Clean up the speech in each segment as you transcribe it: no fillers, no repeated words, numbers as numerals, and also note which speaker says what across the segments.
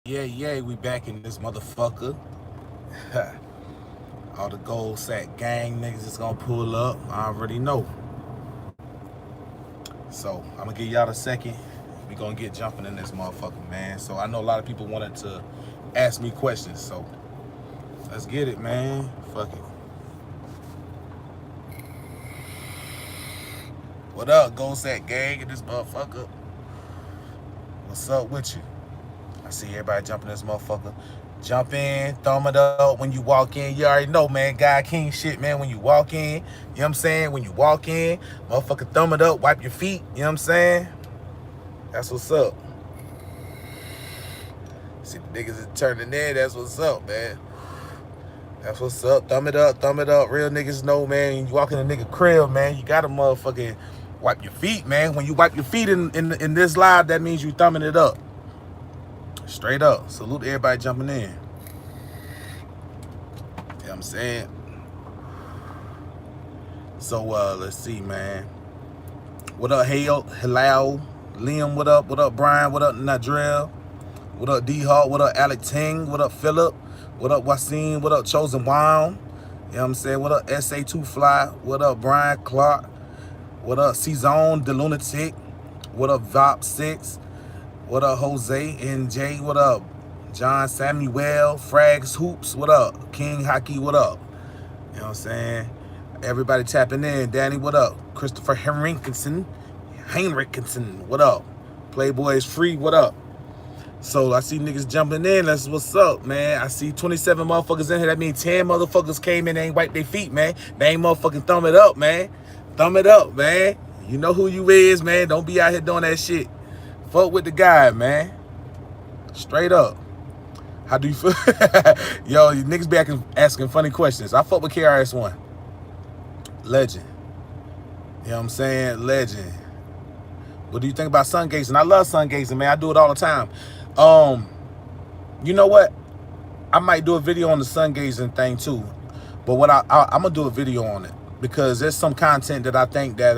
Speaker 1: Yeah, we back in this motherfucker. All the gold sack gang niggas is gonna pull up. I already know. So I'm gonna give y'all a second. We gonna get jumping in this motherfucker, man. So I know a lot of people wanted to ask me questions. So let's get it, man. Fuck it. What up, gold sack gang in this motherfucker? What's up with you? I see everybody jumping this motherfucker. Jump in, thumb it up when you walk in. You already know, man. God King shit, man. When you walk in, you know what I'm saying? When you walk in, motherfucker, thumb it up, wipe your feet. You know what I'm saying? That's what's up. See the niggas is turning in. That's what's up, man. That's what's up. Thumb it up, thumb it up. Real niggas know, man. You walk in a nigga crib, man. You gotta motherfucking wipe your feet, man. When you wipe your feet in this live, that means you thumbing it up. Straight up. Salute everybody jumping in. You know what I'm saying? So let's see, man. What up, Hale, Halal, Liam, what up? What up, Brian? What up, Nadrell? What up, D-Hawk? What up, Alec Ting? What up, Phillip? What up, Wasim? What up, Chosen Wild? You know what I'm saying? What up, SA2 Fly? What up, Brian Clark? What up, C-Zone, The Lunatic? What up, Vop6? What up, Jose NJ? What up, John Samuel? Frags Hoops? What up? King Hockey? What up? You know what I'm saying? Everybody tapping in. Danny, what up? Christopher Henriksen? What up? Playboy is free. What up? So I see niggas jumping in. That's what's up, man. I see 27 motherfuckers in here. That means 10 motherfuckers came in and ain't wiped their feet, man. They ain't motherfucking thumb it up, man. Thumb it up, man. You know who you is, man. Don't be out here doing that shit. Fuck with the guy, man. Straight up. How do you feel? Yo, you niggas be asking funny questions. I fuck with KRS-One. Legend. You know what I'm saying? Legend. What do you think about sun gazing? I love sun gazing, man. I do it all the time. You know what? I might do a video on the sun gazing thing too. But what I'm gonna do a video on it because there's some content that I think that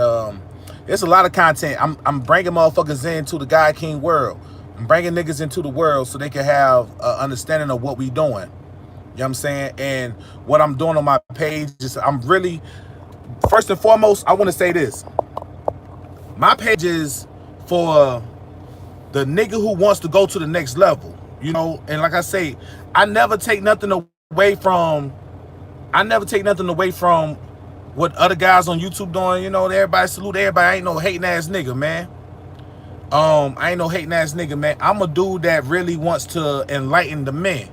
Speaker 1: there's a lot of content. I'm bringing motherfuckers into the God King world. I'm bringing niggas into the world so they can have an understanding of what we doing. You know what I'm saying? And what I'm doing on my page is I'm really, first and foremost, I want to say this. My page is for the nigga who wants to go to the next level, you know? And like I say, I never take nothing away from what other guys on YouTube doing. You know, everybody salute everybody. I ain't no hating ass nigga, man. I ain't no hating ass nigga, man. I'm a dude that really wants to enlighten the men.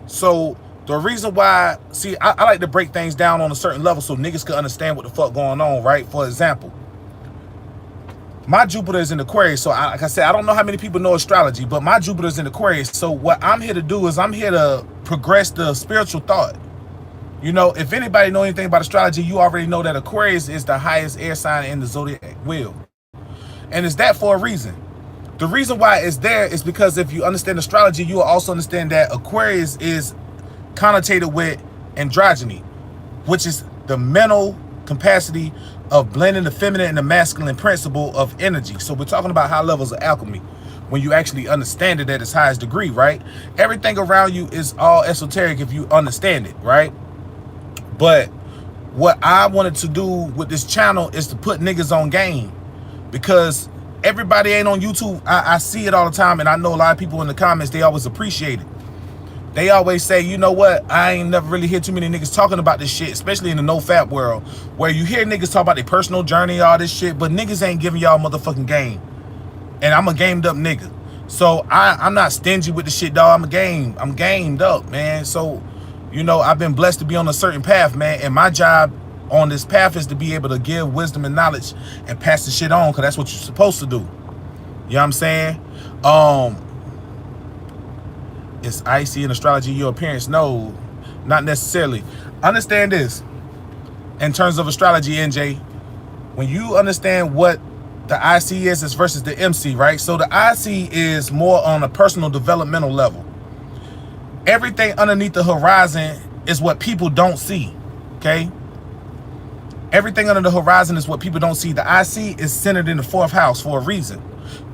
Speaker 1: So the reason why, see, I like to break things down on a certain level so niggas can understand what the fuck going on, right? For example, my Jupiter is in Aquarius, so like I said, I don't know how many people know astrology, but my Jupiter is in Aquarius. So what I'm here to do is I'm here to progress the spiritual thought. You know, if anybody know anything about astrology, you already know that Aquarius is the highest air sign in the zodiac wheel. And it's that for a reason. The reason why it's there is because if you understand astrology, you will also understand that Aquarius is connotated with androgyny, which is the mental capacity of blending the feminine and the masculine principle of energy. So we're talking about high levels of alchemy when you actually understand it at its highest degree, right? Everything around you is all esoteric if you understand it, right? But what I wanted to do with this channel is to put niggas on game, because everybody ain't on YouTube. I see it all the time, and I know a lot of people in the comments, they always appreciate it. They always say, you know what, I ain't never really hear too many niggas talking about this shit, especially in the nofap world, where you hear niggas talk about their personal journey, all this shit, but niggas ain't giving y'all motherfucking game. And I'm a gamed up nigga. So I'm not stingy with the shit, dog. I'm gamed up, man. So, you know, I've been blessed to be on a certain path, man. And my job on this path is to be able to give wisdom and knowledge and pass the shit on, because that's what you're supposed to do. You know what I'm saying? It's icy in astrology, your appearance. No, not necessarily. Understand this. In terms of astrology, NJ, when you understand what the IC is versus the MC, right? So the IC is more on a personal developmental level. Everything underneath the horizon is what people don't see, okay? Everything under the horizon is what people don't see. The IC is centered in the 4th house for a reason.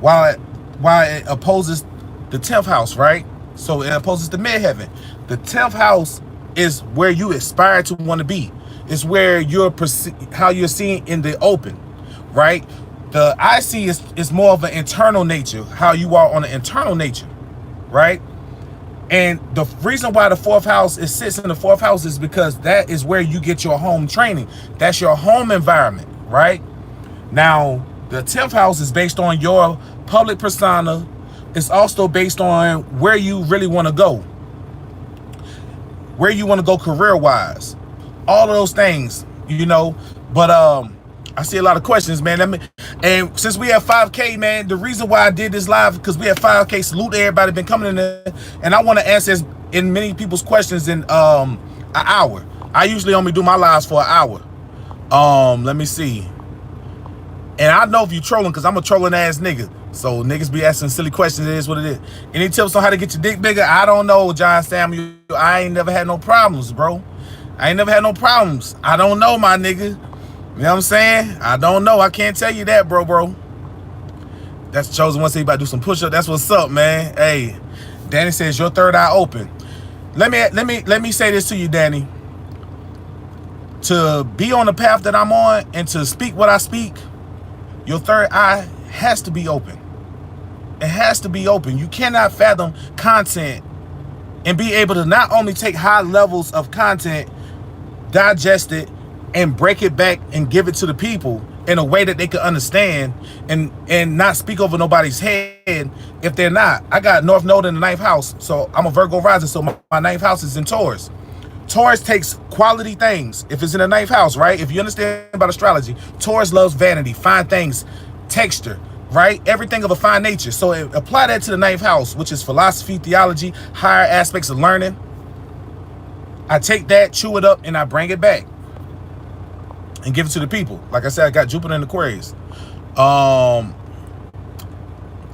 Speaker 1: While it opposes the 10th house, right? So it opposes the midheaven. The 10th house is where you aspire to want to be. It's where you're how you're seen in the open, right? The IC is more of an internal nature, how you are on an internal nature, right? And the reason why the 4th house sits in the 4th house is because that is where you get your home training. That's your home environment, right? Now, the 10th house is based on your public persona. It's also based on where you really want to go, where you want to go career-wise, all of those things, you know. But I see a lot of questions, man. And since we have 5K, man, the reason why I did this live because we have 5K. Salute to everybody been coming in there, and I want to answer in many people's questions in an hour. I usually only do my lives for an hour. Let me see. And I know if you trolling, because I'm a trolling ass nigga. So niggas be asking silly questions. It is what it is. Any tips on how to get your dick bigger? I don't know, John Samuel. I ain't never had no problems, bro. I ain't never had no problems. I don't know, my nigga. You know what I'm saying? I don't know. I can't tell you that, bro. That's Chosen one. Say you about to do some push-up. That's what's up, man. Hey, Danny says your third eye open. Let me say this to you, Danny. To be on the path that I'm on and to speak what I speak, your third eye has to be open. It has to be open. You cannot fathom content and be able to not only take high levels of content, digest it, and break it back and give it to the people in a way that they can understand and not speak over nobody's head if they're not. I got North Node in the 9th house, so I'm a Virgo rising, so my 9th house is in Taurus. Taurus takes quality things. If it's in the 9th house, right? If you understand about astrology, Taurus loves vanity, fine things, texture, right? Everything of a fine nature. So apply that to the 9th house, which is philosophy, theology, higher aspects of learning. I take that, chew it up, and I bring it back and give it to the people. Like I said, I got Jupiter in Aquarius. I'm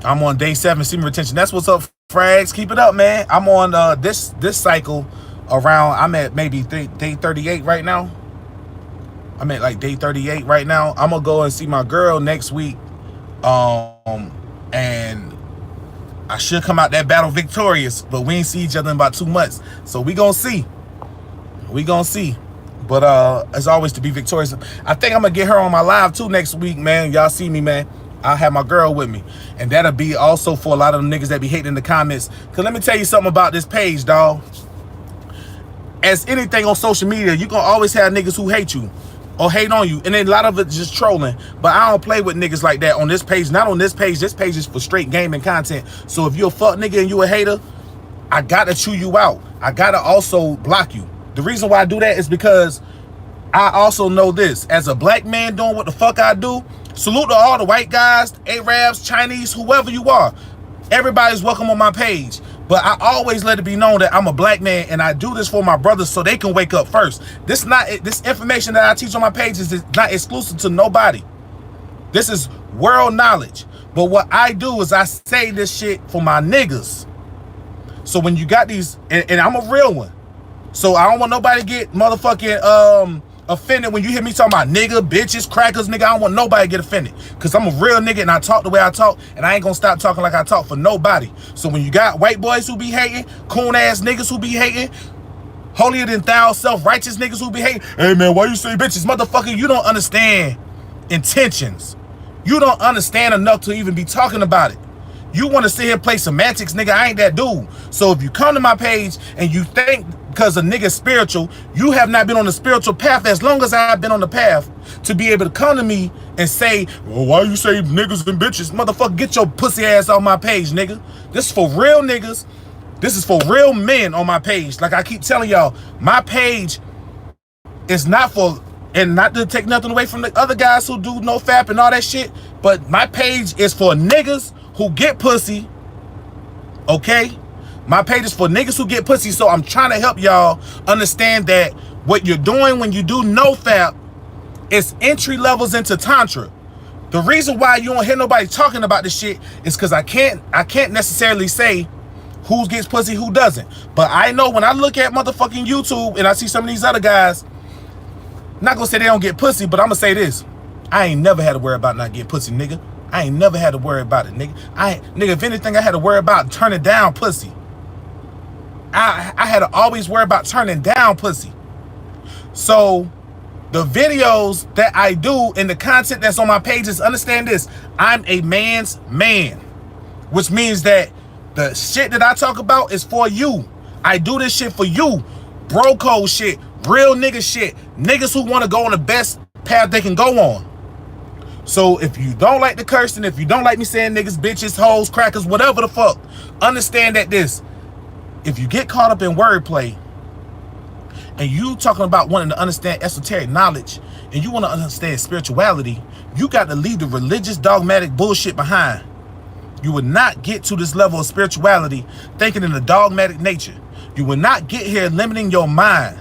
Speaker 1: on day 7, semen retention. That's what's up, frags. Keep it up, man. I'm on this cycle around, I'm at maybe day 38 right now. I'm at like day 38 right now. I'm gonna go and see my girl next week. And I should come out that battle victorious, but we ain't see each other in about 2 months. So we gonna see. We gonna see. But as always, to be victorious. I think I'm gonna get her on my live too next week, man. Y'all see me, man. I'll have my girl with me. And that'll be also for a lot of them niggas that be hating in the comments. Cause let me tell you something about this page, dawg. As anything on social media, you gonna always have niggas who hate you or hate on you. And then a lot of it just trolling. But I don't play with niggas like that on this page. Not on this page. This page is for straight gaming content. So if you're a fuck nigga and you a hater, I gotta chew you out. I gotta also block you. The reason why I do that is because I also know this. As a black man doing what the fuck I do, salute to all the white guys, Arabs, Chinese, whoever you are. Everybody's welcome on my page. But I always let it be known that I'm a black man and I do this for my brothers so they can wake up first. This information that I teach on my page is not exclusive to nobody. This is world knowledge. But what I do is I say this shit for my niggas. So when you got these, and I'm a real one. So I don't want nobody to get motherfucking offended when you hear me talking about nigga, bitches, crackers, nigga. I don't want nobody to get offended. Because I'm a real nigga and I talk the way I talk. And I ain't going to stop talking like I talk for nobody. So when you got white boys who be hating, coon ass niggas who be hating, holier than thou, self-righteous niggas who be hating, hey man, why you say bitches? Motherfucker, you don't understand intentions. You don't understand enough to even be talking about it. You want to sit here and play semantics, nigga. I ain't that dude. So if you come to my page and you think because a nigga's spiritual, you have not been on the spiritual path as long as I've been on the path to be able to come to me and say, well, why you say niggas and bitches? Motherfucker, get your pussy ass off my page, nigga. This is for real niggas. This is for real men on my page. Like I keep telling y'all, my page is not for, and not to take nothing away from the other guys who do nofap and all that shit, but my page is for niggas who get pussy, okay? My page is for niggas who get pussy, so I'm trying to help y'all understand that what you're doing when you do nofap is entry levels into Tantra. The reason why you don't hear nobody talking about this shit is because I can't necessarily say who gets pussy, who doesn't. But I know when I look at motherfucking YouTube and I see some of these other guys, I'm not gonna say they don't get pussy, but I'm gonna say this. I ain't never had to worry about not getting pussy, nigga. I ain't never had to worry about it, nigga. Nigga, if anything, I had to worry about turning down pussy. I had to always worry about turning down pussy. So the videos that I do and the content that's on my pages, understand this, I'm a man's man, which means that the shit that I talk about is for you. I do this shit for you. Bro code shit, real nigga shit, niggas who want to go on the best path they can go on. So if you don't like the cursing, if you don't like me saying niggas, bitches, hoes, crackers, whatever the fuck, understand that this, if you get caught up in wordplay and you talking about wanting to understand esoteric knowledge and you want to understand spirituality, you got to leave the religious dogmatic bullshit behind. You would not get to this level of spirituality thinking in a dogmatic nature. You will not get here limiting your mind.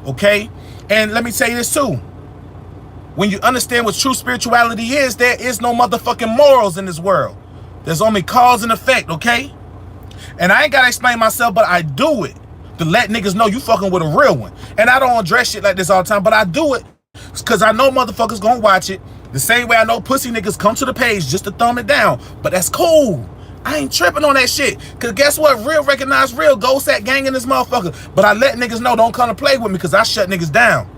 Speaker 1: Okay? And let me tell you this too. When you understand what true spirituality is, there is no motherfucking morals in this world. There's only cause and effect, okay? And I ain't gotta explain myself, but I do it to let niggas know you fucking with a real one. And I don't address shit like this all the time, but I do it because I know motherfuckers gonna watch it the same way I know pussy niggas come to the page just to thumb it down. But that's cool. I ain't tripping on that shit. Cause guess what? Real recognize real. Ghost at gang in this motherfucker. But I let niggas know don't come to play with me because I shut niggas down.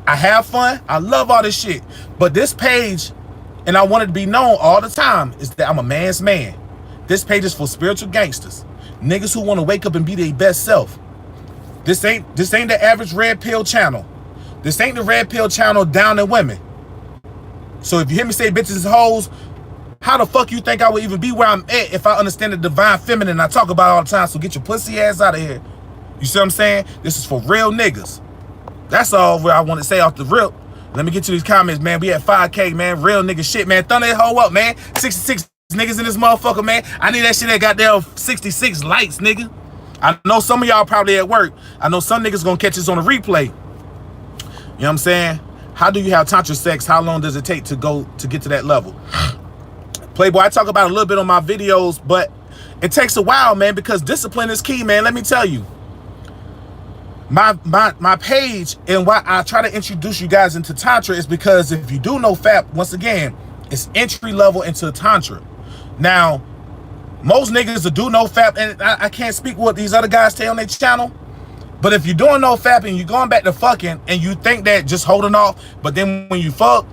Speaker 1: I have fun. I love all this shit. But this page, and I want it to be known all the time, is that I'm a man's man. This page is for spiritual gangsters. Niggas who want to wake up and be their best self. This ain't the average red pill channel. This ain't the red pill channel down in women. So if you hear me say bitches and hoes, how the fuck you think I would even be where I'm at if I understand the divine feminine I talk about all the time? So get your pussy ass out of here. You see what I'm saying? This is for real niggas. That's all I want to say off the rip. Let me get to these comments, man. We at 5K, man. Real nigga shit, man. Thunder that hoe up, man. 66 niggas in this motherfucker, man. I need that shit that got there 66 likes, nigga. I know some of y'all probably at work. I know some niggas gonna catch this on a replay. You know what I'm saying? How do you have tantra sex? How long does it take to get to that level? Playboy, I talk about it a little bit on my videos, but it takes a while, man, because discipline is key, man. Let me tell you. My page and why I try to introduce you guys into Tantra is because if you do nofap, once again, it's entry level into Tantra. Now, most niggas will do nofap, and I can't speak what these other guys say on their channel, but if you're doing nofap and you're going back to fucking and you think that just holding off, but then when you fuck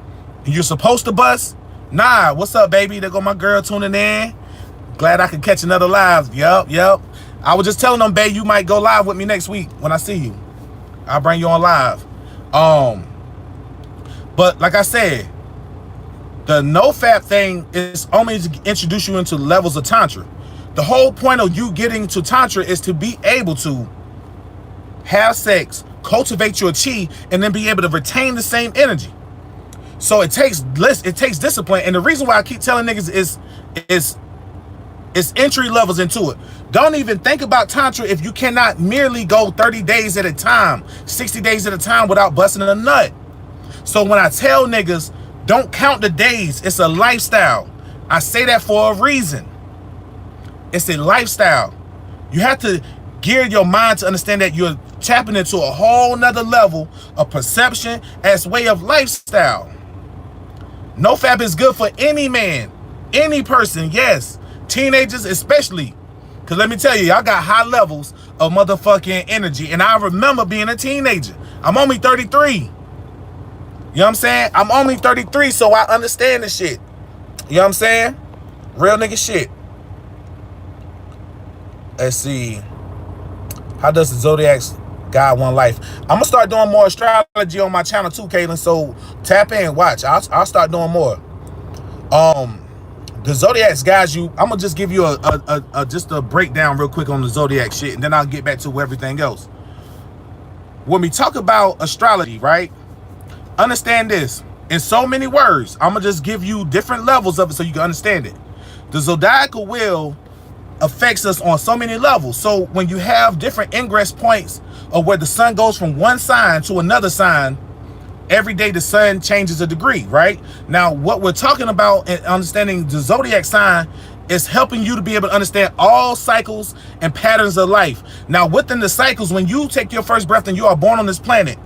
Speaker 1: and you're supposed to bust, nah, what's up, baby? There go my girl tuning in. Glad I could catch another live. Yup. I was just telling them, babe, you might go live with me next week when I see you. I'll bring you on live. But like I said, the nofap thing is only to introduce you into levels of Tantra. The whole point of you getting to Tantra is to be able to have sex, cultivate your chi, and then be able to retain the same energy. So it takes discipline. And the reason why I keep telling niggas is entry levels into it. Don't even think about Tantra if you cannot merely go 30 days at a time, 60 days at a time without busting a nut. So when I tell niggas, don't count the days, it's a lifestyle. I say that for a reason. It's a lifestyle. You have to gear your mind to understand that you're tapping into a whole nother level of perception as way of lifestyle. Nofap is good for any man, any person, yes. Teenagers especially. Because let me tell you, y'all got high levels of motherfucking energy. And I remember being a teenager. I'm only 33. You know what I'm saying? I'm only 33, so I understand the shit. You know what I'm saying? Real nigga shit. Let's see. How does the Zodiac's guide one life? I'm going to start doing more astrology on my channel too, Caitlin. So tap in, watch. I'll start doing more. The Zodiac's guys you. I'm gonna just give you just a breakdown real quick on the Zodiac shit, and then I'll get back to everything else. When we talk about astrology, right? Understand this in so many words. I'm gonna just give you different levels of it so you can understand it. The zodiacal wheel affects us on so many levels. So when you have different ingress points of where the sun goes from one sign to another sign, every day the sun changes a degree, right? Now, what we're talking about and understanding the zodiac sign is helping you to be able to understand all cycles and patterns of life. Now, within the cycles, when you take your first breath and you are born on this planet,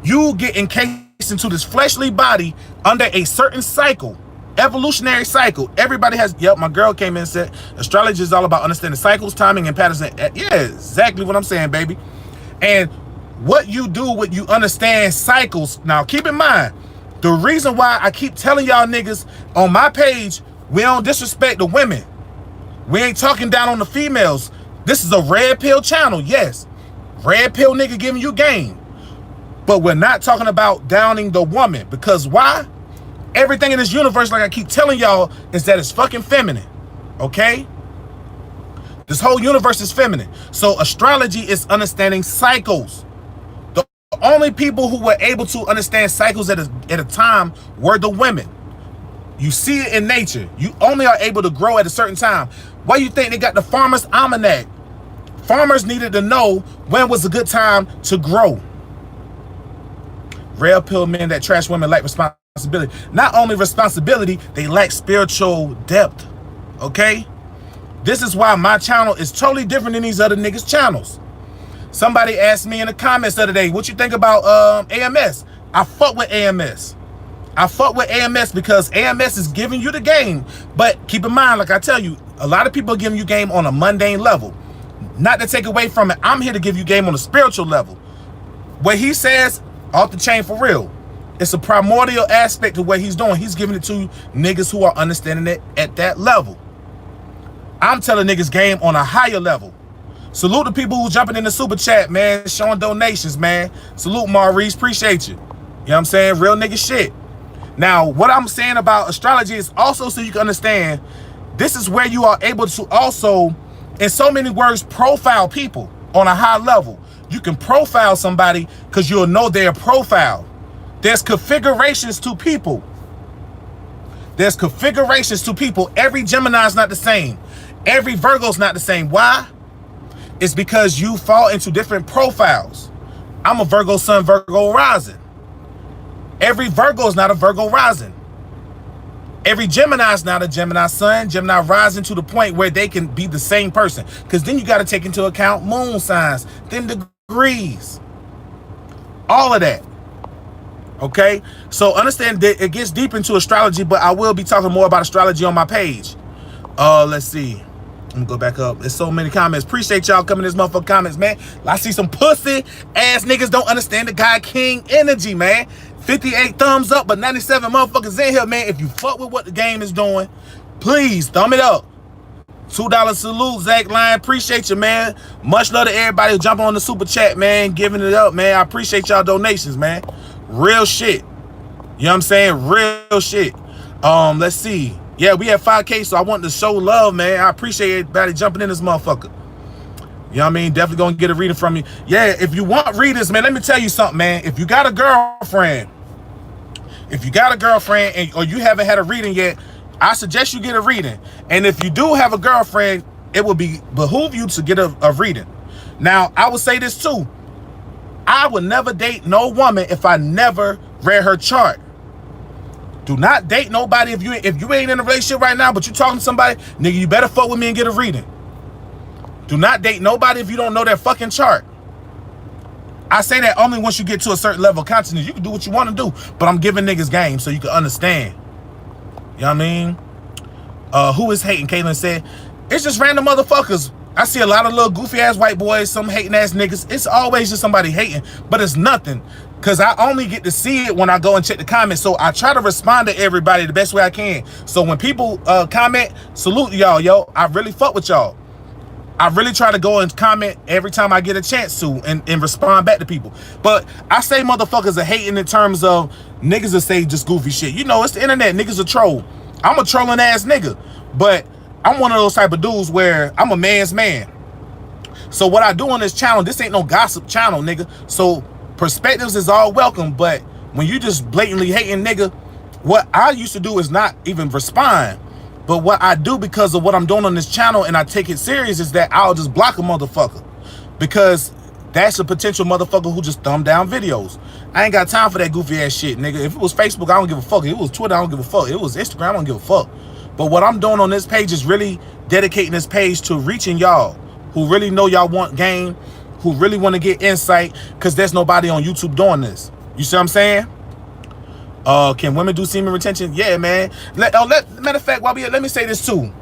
Speaker 1: you get encased into this fleshly body under a certain cycle, evolutionary cycle. Everybody has, yep, my girl came in and said, astrology is all about understanding cycles, timing, and patterns. Yeah, exactly what I'm saying, baby. And what you do when you understand cycles, now keep in mind, the reason why I keep telling y'all niggas on my page, we don't disrespect the women. We ain't talking down on the females. This is a red pill channel, yes. Red pill nigga giving you game. But we're not talking about downing the woman. Because why? Everything in this universe, like I keep telling y'all, is that it's fucking feminine. Okay? This whole universe is feminine. So astrology is understanding cycles. The only people who were able to understand cycles at a time were the women. You see it in nature. You only are able to grow at a certain time. Why you think they got the farmer's almanac? Farmers needed to know when was a good time to grow. Red pill men that trash women lack responsibility. Not only responsibility, they lack spiritual depth. Okay? This is why my channel is totally different than these other niggas' channels. Somebody asked me in the comments the other day, what you think about AMS? I fuck with AMS. I fuck with AMS because AMS is giving you the game. But keep in mind, like I tell you, a lot of people are giving you game on a mundane level. Not to take away from it, I'm here to give you game on a spiritual level. What he says, off the chain for real. It's a primordial aspect of what he's doing. He's giving it to niggas who are understanding it at that level. I'm telling niggas game on a higher level. Salute the people who jumping in the super chat, man, showing donations, man. Salute Maurice, appreciate you. You know what I'm saying? Real nigga shit. Now, what I'm saying about astrology is also so you can understand, this is where you are able to also, in so many words, profile people on a high level. You can profile somebody because you'll know their profile. There's configurations to people. There's configurations to people. Every Gemini is not the same. Every Virgo is not the same. Why? It's because you fall into different profiles. I'm a Virgo sun, Virgo rising. Every Virgo is not a Virgo rising. Every Gemini is not a Gemini sun, Gemini rising to the point where they can be the same person. Because then you got to take into account moon signs, then degrees, all of that. Okay? So understand that it gets deep into astrology, but I will be talking more about astrology on my page. Let's see. Let me go back up. There's so many comments. Appreciate y'all coming to this motherfucking comments, man. I see some pussy ass niggas don't understand the God King energy, man. 58 thumbs up, but 97 motherfuckers in here, man. If you fuck with what the game is doing, please thumb it up. $2 salute, Zach Lyon. Appreciate you, man. Much love to everybody who jump on the super chat, man. Giving it up, man. I appreciate y'all donations, man. Real shit. You know what I'm saying? Real shit. Let's see. Yeah, we have 5K, so I want to show love, man. I appreciate everybody jumping in this motherfucker. You know what I mean? Definitely gonna get a reading from you. Yeah, if you want readers, man, let me tell you something, man. If you got a girlfriend, or you haven't had a reading yet, I suggest you get a reading. And if you do have a girlfriend, it will behoove you to get a reading. Now, I would say this too. I would never date no woman if I never read her chart. Do not date nobody if you ain't in a relationship right now, but you talking to somebody, nigga, you better fuck with me and get a reading. Do not date nobody if you don't know their fucking chart. I say that only once you get to a certain level of consciousness. You can do what you want to do, but I'm giving niggas game so you can understand. You know what I mean? Who is hating? Caitlin said, it's just random motherfuckers. I see a lot of little goofy ass white boys, some hating ass niggas. It's always just somebody hating, but it's nothing. Because I only get to see it when I go and check the comments. So I try to respond to everybody the best way I can. So when people comment, salute y'all, yo. I really fuck with y'all. I really try to go and comment every time I get a chance to and respond back to people. But I say motherfuckers are hating in terms of niggas that say just goofy shit. You know, it's the internet. Niggas are troll. I'm a trolling ass nigga. But I'm one of those type of dudes where I'm a man's man. So what I do on this channel, this ain't no gossip channel, nigga. So perspectives is all welcome, but when you just blatantly hating, nigga, what I used to do is not even respond. But what I do because of what I'm doing on this channel and I take it serious is that I'll just block a motherfucker. Because that's a potential motherfucker who just thumb down videos. I ain't got time for that goofy ass shit, nigga. If it was Facebook, I don't give a fuck. If it was Twitter, I don't give a fuck. If it was Instagram, I don't give a fuck. But what I'm doing on this page is really dedicating this page to reaching y'all who really know y'all want game, who really want to get insight, because there's nobody on YouTube doing this. You see what I'm saying? Can women do semen retention? Yeah, man. Matter of fact, let me say this too.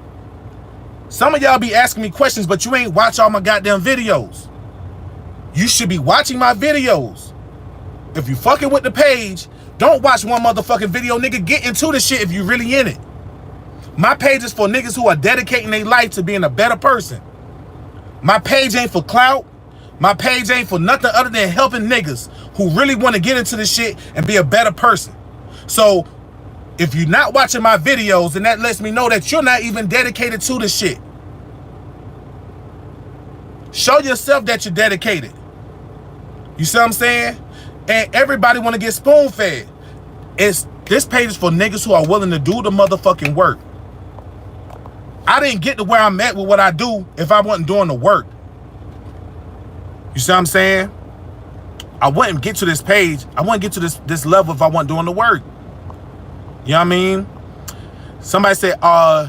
Speaker 1: Some of y'all be asking me questions, but you ain't watch all my goddamn videos. You should be watching my videos. If you fucking with the page, don't watch one motherfucking video, nigga. Get into the shit if you really in it. My page is for niggas who are dedicating their life to being a better person. My page ain't for clout. My page ain't for nothing other than helping niggas who really want to get into this shit and be a better person. So, if you're not watching my videos, then that lets me know that you're not even dedicated to this shit. Show yourself that you're dedicated. You see what I'm saying? And everybody want to get spoon-fed. This page is for niggas who are willing to do the motherfucking work. I didn't get to where I'm at with what I do if I wasn't doing the work. You see what I'm saying? I wouldn't get to this page. I wouldn't get to this level if I wasn't doing the work. You know what I mean? Somebody said,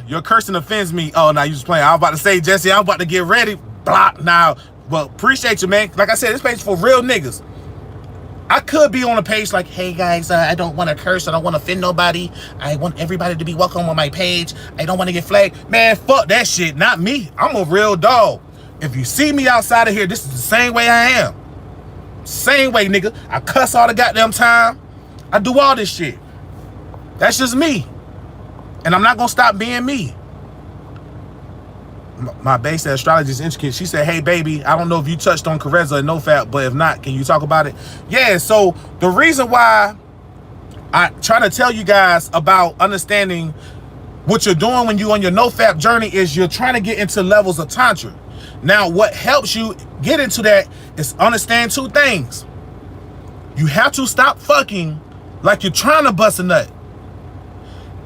Speaker 1: your cursing offends me. Oh, now you just playing. I was about to say, Jesse, I'm about to get ready. Block now. Well, appreciate you, man. Like I said, this page is for real niggas. I could be on a page like, hey guys, I don't want to curse. I don't want to offend nobody. I want everybody to be welcome on my page. I don't want to get flagged. Man, fuck that shit. Not me. I'm a real dog. If you see me outside of here, this is the same way I am. Same way, nigga. I cuss all the goddamn time. I do all this shit. That's just me. And I'm not going to stop being me. My base astrology is intricate. She said, hey, baby, I don't know if you touched on Carezza and nofap, but if not, can you talk about it? Yeah, so the reason why I try to tell you guys about understanding what you're doing when you're on your nofap journey is you're trying to get into levels of Tantra. Now, what helps you get into that is understand two things. You have to stop fucking like you're trying to bust a nut.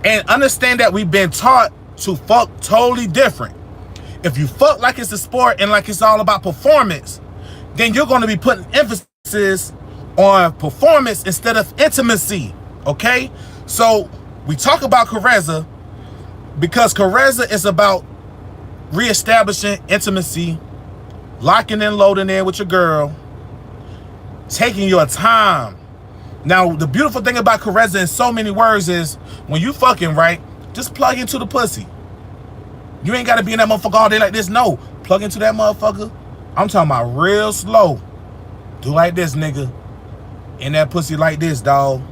Speaker 1: And understand that we've been taught to fuck totally different. If you fuck like it's a sport and like it's all about performance, then you're going to be putting emphasis on performance instead of intimacy, okay? So we talk about Carezza because Carezza is about reestablishing intimacy, locking and loading in with your girl, taking your time. Now, the beautiful thing about Carezza in so many words is when you fucking right, just plug into the pussy. You ain't got to be in that motherfucker all day like this. No, plug into that motherfucker. I'm talking about real slow. Do like this, nigga. In that pussy like this, dog.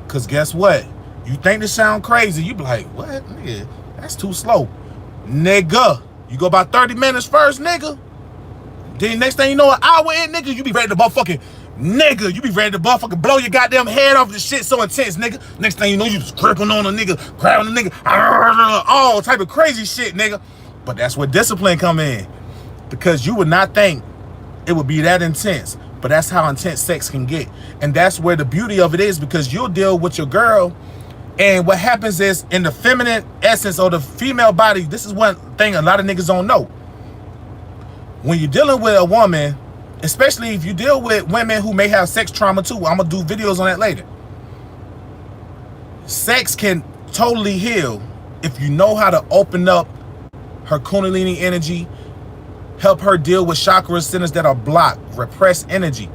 Speaker 1: Because guess what? You think this sound crazy. You be like, what? Nigga, that's too slow. Nigga, you go about 30 minutes first, nigga. Then next thing you know, an hour in, nigga, you be ready to motherfucking, nigga, you be ready to motherfucking blow your goddamn head off. This shit so intense, nigga. Next thing you know, you just gripping on a nigga, grabbing a nigga, all type of crazy shit, nigga. But that's where discipline come in. Because you would not think it would be that intense. But that's how intense sex can get. And that's where the beauty of it is, because you'll deal with your girl. And what happens is, in the feminine essence or the female body, this is one thing a lot of niggas don't know. When you're dealing with a woman, especially if you deal with women who may have sex trauma too, I'm going to do videos on that later. Sex can totally heal if you know how to open up her kundalini energy, help her deal with chakra centers that are blocked, repressed energy.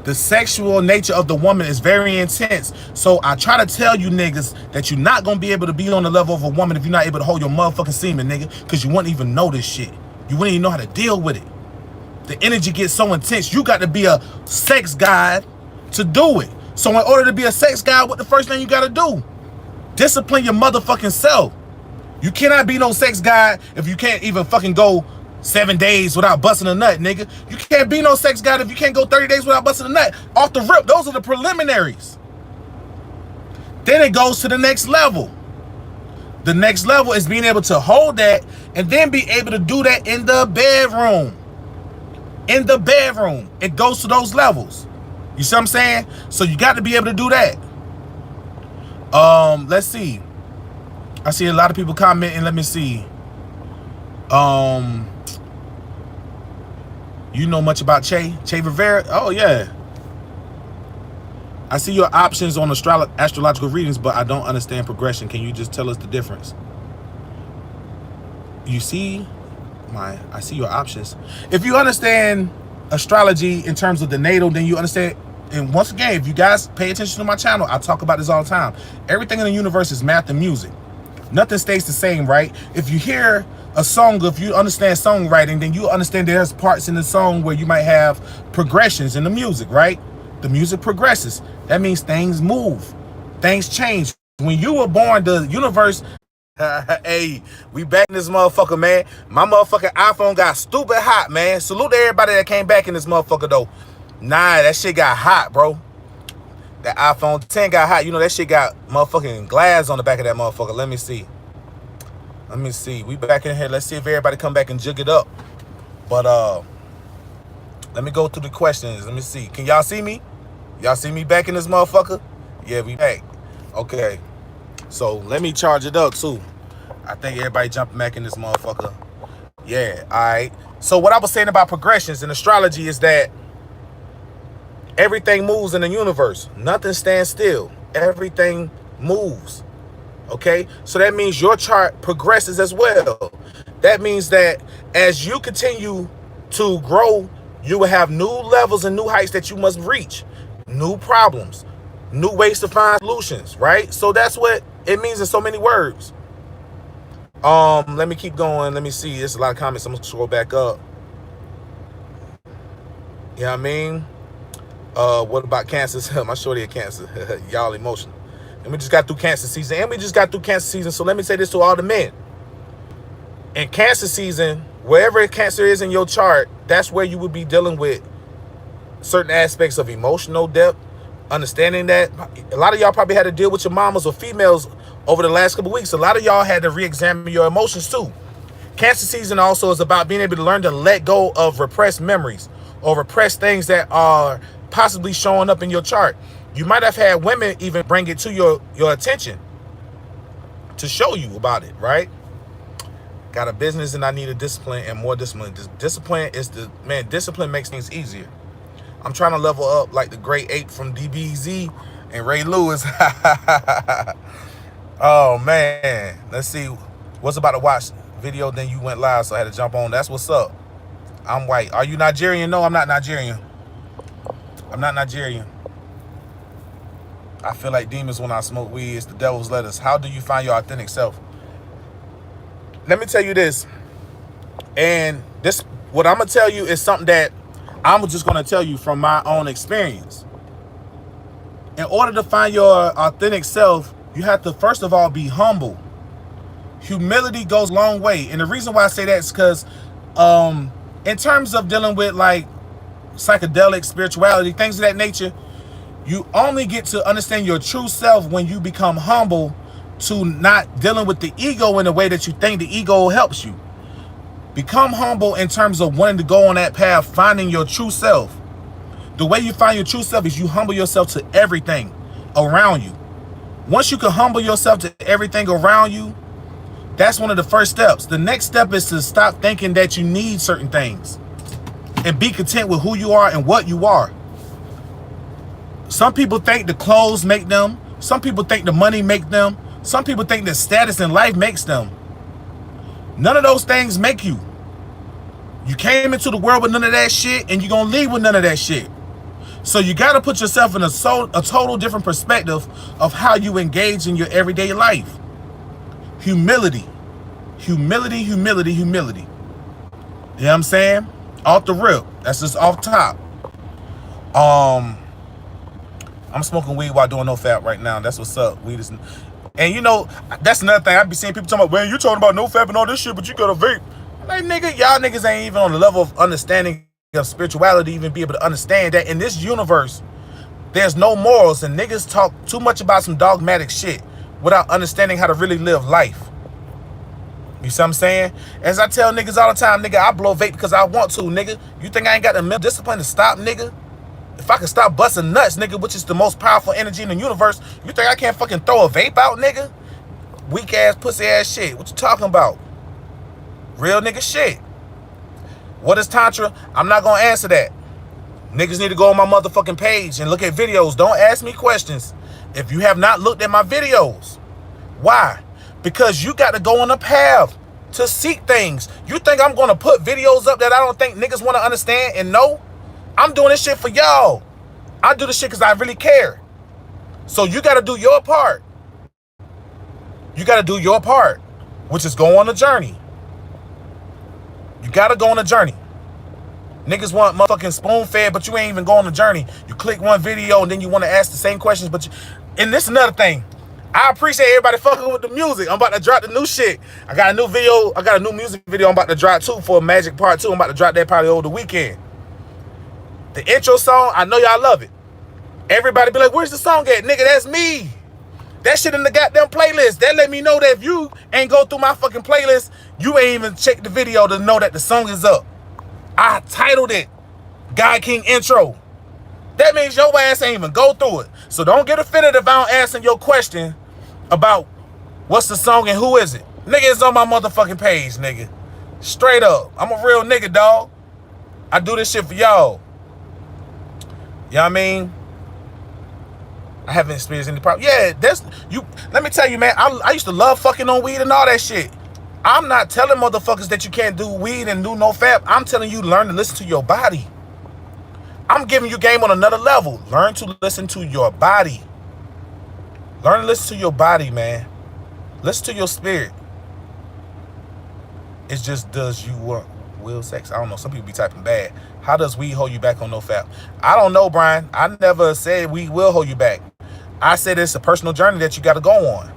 Speaker 1: The sexual nature of the woman is very intense. So I try to tell you niggas that you're not going to be able to be on the level of a woman if you're not able to hold your motherfucking semen, nigga, because you wouldn't even know this shit. You wouldn't even know how to deal with it. The energy gets so intense, you got to be a sex guide to do it. So in order to be a sex guide, what the first thing you got to do? Discipline your motherfucking self. You cannot be no sex guide if you can't even fucking go 7 days without busting a nut, nigga. You can't be no sex guide if you can't go 30 days without busting a nut. Off the rip, those are the preliminaries. Then it goes to the next level. The next level is being able to hold that and then be able to do that in the bedroom. In the bedroom. It goes to those levels. You see what I'm saying? So you got to be able to do that. Let's see. I see a lot of people commenting. Let me see. You know much about Che Rivera? Oh, yeah. I see your options on astrological readings, but I don't understand progression. Can you just tell us the difference? You see I see your options. If you understand astrology in terms of the natal, then you understand And once again, if you guys pay attention to my channel, I talk about this all the time. Everything in the universe is math and music. Nothing stays the same, right? If you hear a song, if you understand songwriting, then you understand there's parts in the song where you might have progressions in the music, right? The music progresses. That means things move, things change. When you were born, the universe, hey, we back in this motherfucker, man. My motherfucking iPhone got stupid hot, man. Salute to everybody that came back in this motherfucker, though. Nah, that shit got hot, bro. That iPhone 10 got hot. You know, that shit got motherfucking glass on the back of that motherfucker. Let me see. Let me see. We back in here. Let's see if everybody come back and jig it up. But, let me go through the questions. Let me see. Can y'all see me? Y'all see me back in this motherfucker? Yeah, we back. Okay. So, let me charge it up, too. I think everybody jumping back in this motherfucker. Yeah, all right. So, what I was saying about progressions in astrology is that everything moves in the universe. Nothing stands still. Everything moves. Okay? So that means your chart progresses as well. That means that as you continue to grow, you will have new levels and new heights that you must reach. New problems. New ways to find solutions, right? So that's what it means in so many words. Let me keep going. Let me see. There's a lot of comments. I'm going to scroll back up. You know what I mean? What about Cancer? My shorty at Cancer. Y'all emotional. And we just got through Cancer season. So let me say this to all the men. In Cancer season, wherever Cancer is in your chart, that's where you would be dealing with certain aspects of emotional depth. Understanding that a lot of y'all probably had to deal with your mamas or females over the last couple of weeks. A lot of y'all had to re-examine your emotions too. Cancer season also is about being able to learn to let go of repressed memories or repressed things that are possibly showing up in your chart. You might have had women even bring it to your attention to show you about it, right? Got a business and I need a discipline and more discipline. Discipline is discipline makes things easier. I'm trying to level up like the great ape from DBZ and Ray Lewis. Oh man, let's see. Was about to watch video, then you went live, so I had to jump on. That's what's up. I'm white. Are you Nigerian? No, I'm not Nigerian. I'm not Nigerian. I feel like demons when I smoke weed. It's the devil's letters. How do you find your authentic self? Let me tell you this. And this, what I'm going to tell you is something that I'm just going to tell you from my own experience. In order to find your authentic self, you have to, first of all, be humble. Humility goes a long way. And the reason why I say that is because in terms of dealing with like psychedelic spirituality, things of that nature, you only get to understand your true self when you become humble to not dealing with the ego in the way that you think the ego helps you. Become humble in terms of wanting to go on that path, finding your true self. The way you find your true self is you humble yourself to everything around you. Once you can humble yourself to everything around you, that's one of the first steps. The next step is to stop thinking that you need certain things and be content with who you are and what you are. Some people think the clothes make them. Some people think the money make them. Some people think the status in life makes them. None of those things make you. You came into the world with none of that shit, and you're going to leave with none of that shit. So you got to put yourself in a total different perspective of how you engage in your everyday life. Humility. Humility, humility, humility. You know what I'm saying? Off the rip. That's just off top. I'm smoking weed while doing nofap right now. That's what's up. Weed is... And you know, that's another thing. I be seeing people talking about, man, you talking about nofap and all this shit, but you got a vape. Like, nigga, y'all niggas ain't even on the level of understanding of spirituality, even be able to understand that in this universe, there's no morals, and niggas talk too much about some dogmatic shit without understanding how to really live life. You see what I'm saying? As I tell niggas all the time, nigga, I blow vape because I want to, nigga. You think I ain't got the mental discipline to stop, nigga? If I can stop busting nuts, nigga, which is the most powerful energy in the universe, you think I can't fucking throw a vape out, nigga? Weak ass, pussy ass shit. What you talking about? Real nigga shit. What is Tantra? I'm not gonna answer that. Niggas need to go on my motherfucking page and look at videos. Don't ask me questions if you have not looked at my videos. Why? Because you got to go on a path to seek things. You think I'm gonna put videos up that I don't think niggas want to understand and know? I'm doing this shit for y'all. I do the shit because I really care. So you got to do your part. You got to do your part, which is go on a journey. You got to go on a journey. Niggas want motherfucking spoon-fed, but you ain't even go on a journey. You click one video and then you want to ask the same questions, but you... And this is another thing. I appreciate everybody fucking with the music. I'm about to drop the new shit. I got a new video. I got a new music video I'm about to drop too for Magic Part 2. I'm about to drop that probably over the weekend. The intro song, I know y'all love it. Everybody be like, where's the song at? Nigga, that's me. That shit in the goddamn playlist. That let me know that if you ain't go through my fucking playlist, you ain't even check the video to know that the song is up. I titled it God King Intro. That means your ass ain't even go through it. So don't get offended if I don't answer your question about what's the song and who is it. Nigga, it's on my motherfucking page, nigga. Straight up. I'm a real nigga, dog. I do this shit for y'all. You know what I mean? I haven't experienced any problem. Yeah, that's you. Let me tell you, man, I used to love fucking on weed and all that shit. I'm not telling motherfuckers that you can't do weed and do nofap. I'm telling you, learn to listen to your body. I'm giving you game on another level. Learn to listen to your body. Learn to listen to your body, man. Listen to your spirit. It's just, does you want will sex? I don't know. Some people be typing bad. How does weed hold you back on nofap? I don't know, Brian. I never said weed will hold you back. I said it's a personal journey that you got to go on.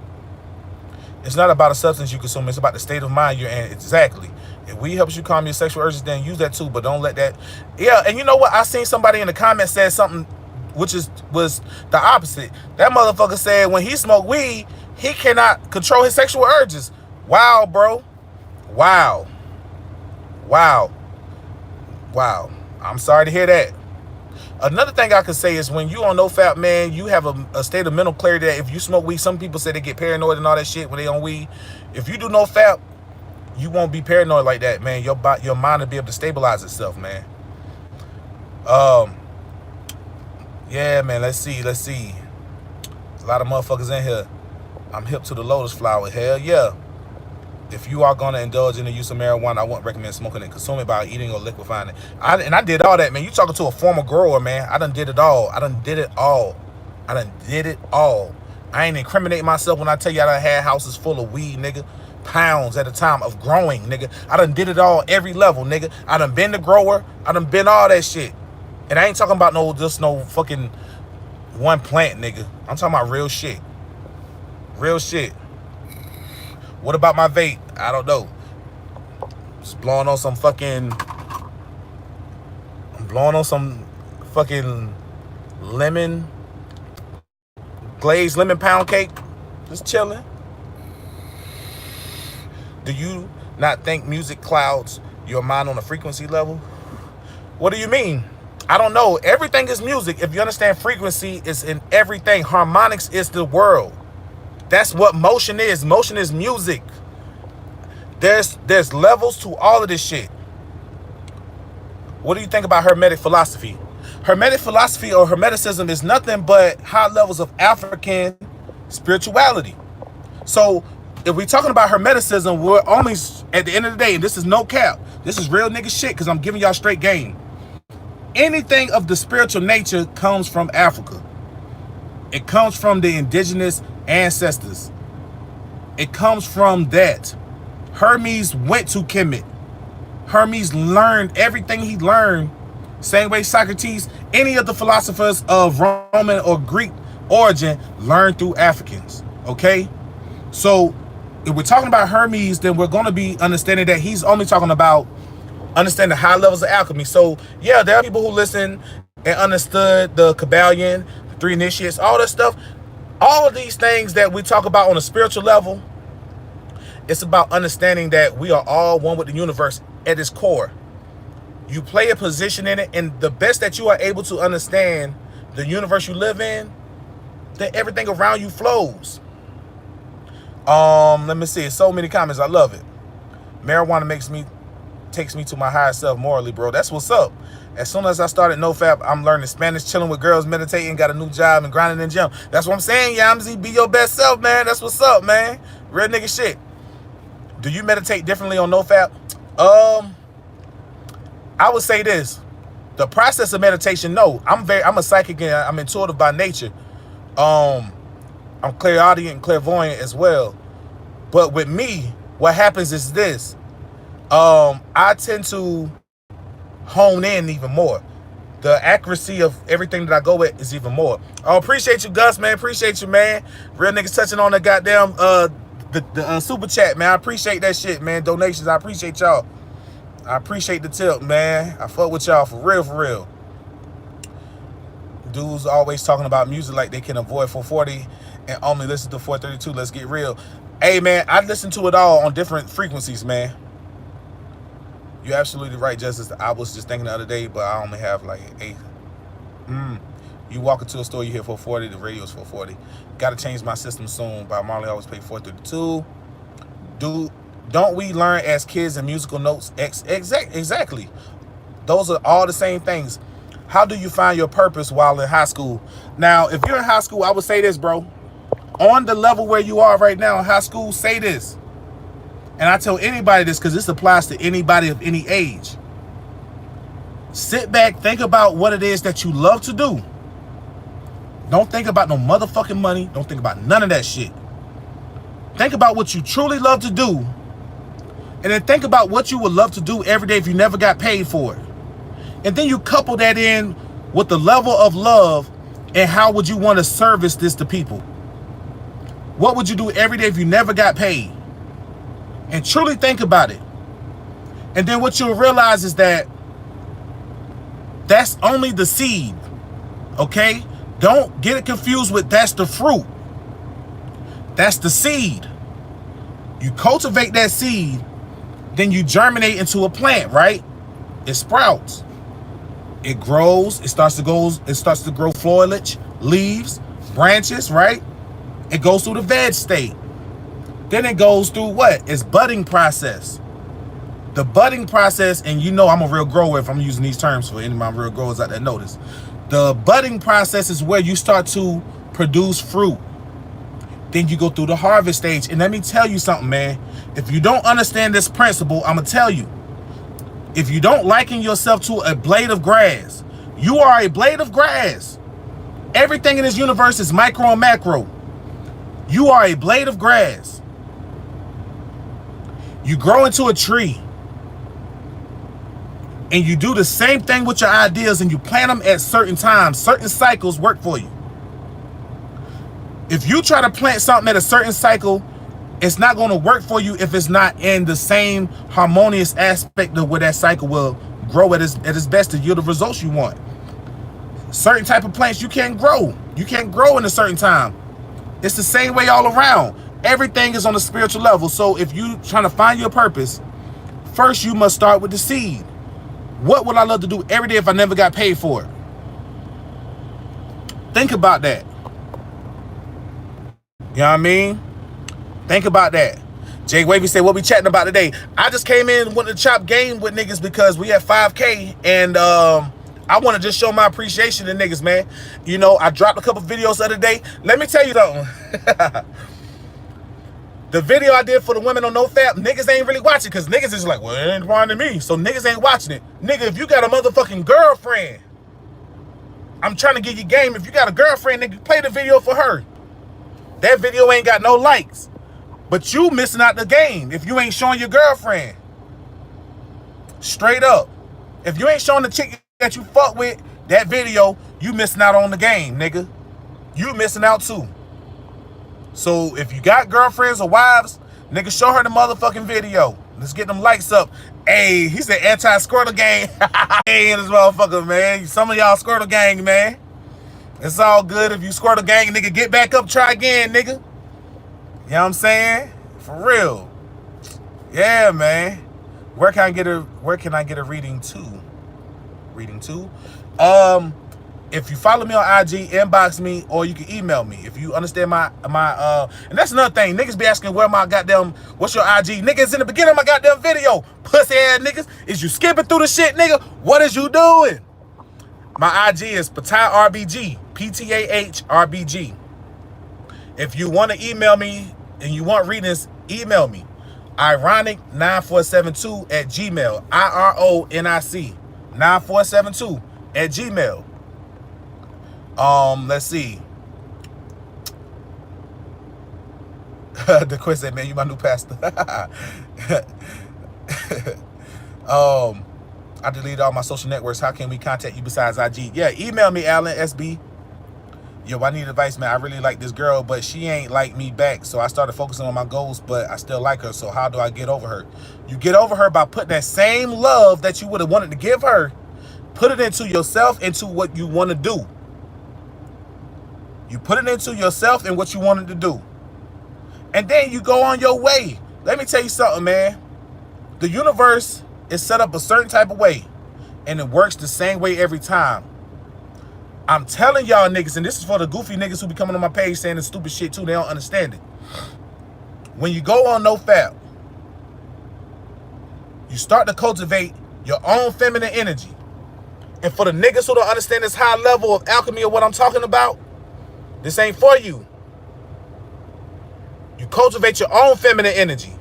Speaker 1: It's not about a substance you consume. It's about the state of mind you're in. Exactly. If weed helps you calm your sexual urges, then use that too. But don't let that. Yeah, and you know what? I seen somebody in the comments said something which was the opposite. That motherfucker said when he smoked weed, he cannot control his sexual urges. Wow, bro. Wow. Wow. Wow. I'm sorry to hear that. Another thing I could say is when you on nofap, man, you have a state of mental clarity that if you smoke weed, some people say they get paranoid and all that shit when they on weed. If you do nofap, you won't be paranoid like that, man. Your mind will be able to stabilize itself, man. Yeah, man, let's see. There's a lot of motherfuckers in here. I'm hip to the lotus flower. Hell yeah. If you are going to indulge in the use of marijuana, I wouldn't recommend smoking and consuming it by eating or liquefying it. I did all that, man. You talking to a former grower, man. I done did it all. I done did it all. I ain't incriminating myself when I tell you I done had houses full of weed, nigga. Pounds at a time of growing, nigga. I done did it all, every level, nigga. I done been the grower. I done been all that shit. And I ain't talking about no fucking one plant, nigga. I'm talking about real shit. Real shit. What about my vape? I don't know. Just blowing on some fucking... I'm blowing on some fucking lemon... glazed lemon pound cake. Just chilling. Do you not think music clouds your mind on a frequency level? What do you mean? I don't know. Everything is music. If you understand, frequency is in everything. Harmonics is the world. That's what motion is. Motion is music. There's levels to all of this shit. What do you think about Hermetic philosophy? Hermetic philosophy or Hermeticism is nothing but high levels of African spirituality. So if we're talking about Hermeticism, we're only, at the end of the day, and this is no cap, this is real nigga shit because I'm giving y'all straight game. Anything of the spiritual nature comes from Africa. It comes from the indigenous ancestors. It comes from that. Hermes went to Kemet. Hermes learned everything he learned. Same way Socrates, any of the philosophers of Roman or Greek origin learned through Africans. Okay? So if we're talking about Hermes, then we're going to be understanding that he's only talking about understanding high levels of alchemy. So yeah, there are people who listen and understood the Kabbalion, the three initiates, all that stuff. All of these things that we talk about on a spiritual level, it's about understanding that we are all one with the universe at its core. You play a position in it, and the best that you are able to understand the universe you live in, then everything around you flows. Let me see. So many comments. I love it. Marijuana takes me to my higher self morally, bro. That's what's up. As soon as I started nofap, I'm learning Spanish, chilling with girls, meditating, got a new job, and grinding in the gym. That's what I'm saying, Yamzy. Be your best self, man. That's what's up, man. Real nigga shit. Do you meditate differently on nofap? I would say this. The process of meditation, no. I'm a psychic and I'm intuitive by nature. I'm clairaudient and clairvoyant as well. But with me, what happens is this. I tend to hone in even more. The accuracy of everything that I go with is even more. Oh, appreciate you, Gus, man. Appreciate you, man. Real niggas touching on the goddamn the super chat, man. I appreciate that shit, man. Donations, I appreciate y'all. I appreciate the tip, man. I fuck with y'all for real, for real. Dudes always talking about music like they can avoid 440 and only listen to 432. Let's get real. Hey, man, I listen to it all on different frequencies, man. You're absolutely right, Justice. I was just thinking the other day, but I only have like 8. You walk into a store, you hear 440, the radio is 440. Gotta change my system soon. Bob Marley always pay 432. Don't we learn as kids in musical notes? Exactly. Those are all the same things. How do you find your purpose while in high school? Now, if you're in high school, I would say this, bro. On the level where you are right now in high school, say this. And I tell anybody this because this applies to anybody of any age. Sit back, think about what it is that you love to do. Don't think about no motherfucking money. Don't think about none of that shit. Think about what you truly love to do. And then think about what you would love to do every day if you never got paid for it. And then you couple that in with the level of love and how would you want to service this to people. What would you do every day if you never got paid? And truly think about it. And then what you'll realize is that that's only the seed. Okay? Don't get it confused with that's the fruit. That's the seed. You cultivate that seed, then you germinate into a plant, right? It sprouts. It grows. It starts to grow foliage, leaves, branches, right? It goes through the veg state. Then it goes through what? It's budding process. The budding process, and you know I'm a real grower if I'm using these terms for any of my real growers out there notice. The budding process is where you start to produce fruit. Then you go through the harvest stage. And let me tell you something, man. If you don't understand this principle, I'm going to tell you. If you don't liken yourself to a blade of grass, you are a blade of grass. Everything in this universe is micro and macro. You are a blade of grass. You grow into a tree. And you do the same thing with your ideas and you plant them at certain times. Certain cycles work for you. If you try to plant something at a certain cycle, it's not going to work for you if it's not in the same harmonious aspect of where that cycle will grow at its best to yield the results you want. Certain type of plants you can't grow. You can't grow in a certain time. It's the same way all around. Everything is on a spiritual level. So if you trying to find your purpose, first you must start with the seed. What would I love to do every day if I never got paid for it? Think about that. You know what I mean? Think about that. Jay Wavy said, what we chatting about today? I just came in, wanted to chop game with niggas because we at 5K and I want to just show my appreciation to niggas, man. You know, I dropped a couple videos the other day. Let me tell you something. The video I did for the women on nofap, niggas ain't really watching because niggas is like, well, it ain't important to me. So niggas ain't watching it. Nigga, if you got a motherfucking girlfriend, I'm trying to give you game. If you got a girlfriend, nigga, play the video for her. That video ain't got no likes. But you missing out the game if you ain't showing your girlfriend. Straight up. If you ain't showing the chick that you fuck with that video, you missing out on the game, nigga. You missing out too. So if you got girlfriends or wives, nigga, show her the motherfucking video. Let's get them likes up. Hey, he said anti-squirtle gang. Hey, in this motherfucker, man. Some of y'all squirtle gang, man. It's all good if you squirtle gang, nigga. Get back up, try again, nigga. You know what I'm saying? For real. Yeah, man. Where can I get a reading to? Reading to? If you follow me on IG, inbox me, or you can email me. If you understand my and that's another thing. Niggas be asking what's your IG? Niggas in the beginning of my goddamn video. Pussy ass niggas. Is you skipping through the shit, nigga? What is you doing? My IG is PatahRBG. PTAHRBG. If you want to email me and you want readings, email me. Ironic9472 at Gmail. IRONIC 9472 at Gmail. Let's see. The quiz said, man, you my new pastor. I deleted all my social networks. How can we contact you besides IG? Yeah, email me, Alan SB. Yo, I need advice, man. I really like this girl, but she ain't like me back. So I started focusing on my goals, but I still like her. So how do I get over her? You get over her by putting that same love that you would have wanted to give her, put it into yourself, into what you want to do. You put it into yourself and what you wanted to do. And then you go on your way. Let me tell you something, man. The universe is set up a certain type of way, and it works the same way every time. I'm telling y'all niggas, and this is for the goofy niggas who be coming on my page saying the stupid shit too, they don't understand it. When you go on nofap, you start to cultivate your own feminine energy. And for the niggas who don't understand this high level of alchemy of what I'm talking about, this ain't for you. You cultivate your own feminine energy.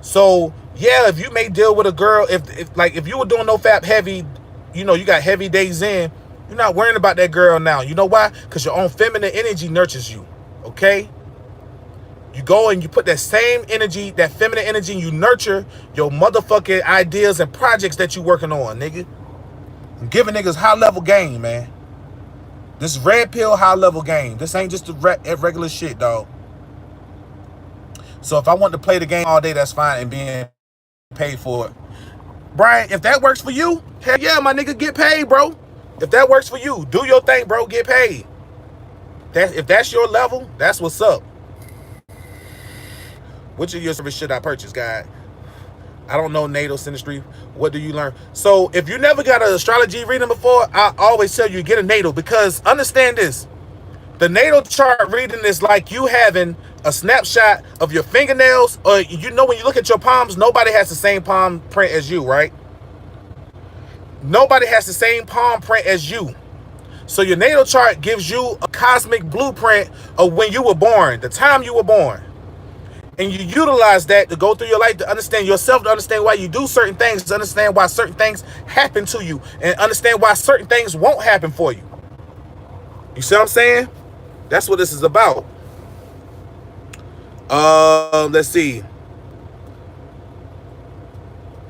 Speaker 1: So, yeah, if you may deal with a girl, if you were doing nofap heavy, you know, you got heavy days in, you're not worrying about that girl now. You know why? Because your own feminine energy nurtures you, okay? You go and you put that same energy, that feminine energy, and you nurture your motherfucking ideas and projects that you working on, nigga. I'm giving niggas high-level game, man. This red pill high-level game. This ain't just a regular shit, dog. So if I want to play the game all day, that's fine, and being paid for it. Brian, if that works for you, hell yeah, my nigga, get paid, bro. If that works for you, do your thing, bro. Get paid. If that's your level, that's what's up. Which of your service should I purchase, guy? I don't know natal synastry. What do you learn? So if you never got an astrology reading before, I always tell you get a natal, because understand this. The natal chart reading is like you having a snapshot of your fingernails, or you know when you look at your palms, nobody has the same palm print as you, right? Nobody has the same palm print as you. So your natal chart gives you a cosmic blueprint of when you were born, the time you were born. And you utilize that to go through your life, to understand yourself, to understand why you do certain things, to understand why certain things happen to you, and understand why certain things won't happen for you. You see what I'm saying? That's what this is about. Let's see.